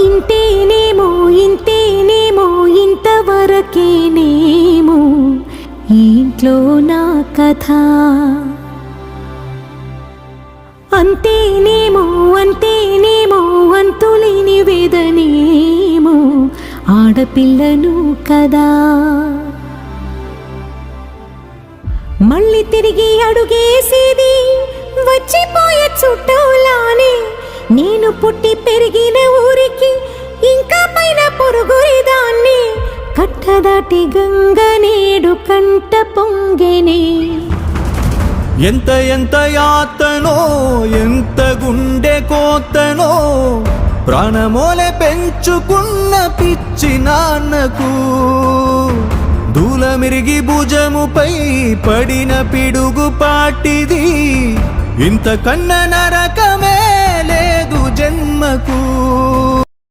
ఇంతేనేమో ఇంతేనేమో ఇంతవరకేనేమో ఈ ఇంట్లో నా కథ. అంతేనేమో అంతేనేమో అంతులేని వేదనేమో ఆడపిల్లను కదా. మళ్ళీ తిరిగి అడుగేసేది వచ్చిపోయే చుట్టూలానే. నేను పుట్టి పెరిగిన ఊరికి ఇంకా పైన పొరుగురిదాన్ని. కట్టదాటి గంగ నేడు కంట పొంగెనే. ఎంత ఎంత యాతనో ఎంత గుండె కోతనో ప్రాణమోలే పెంచుకున్న పిచ్చి నాన్నకు. దూలమిరిగి భుజముపై పడిన పిడుగు పాటిది. ఇంత కన్న నరకమే లేదు జన్మకు.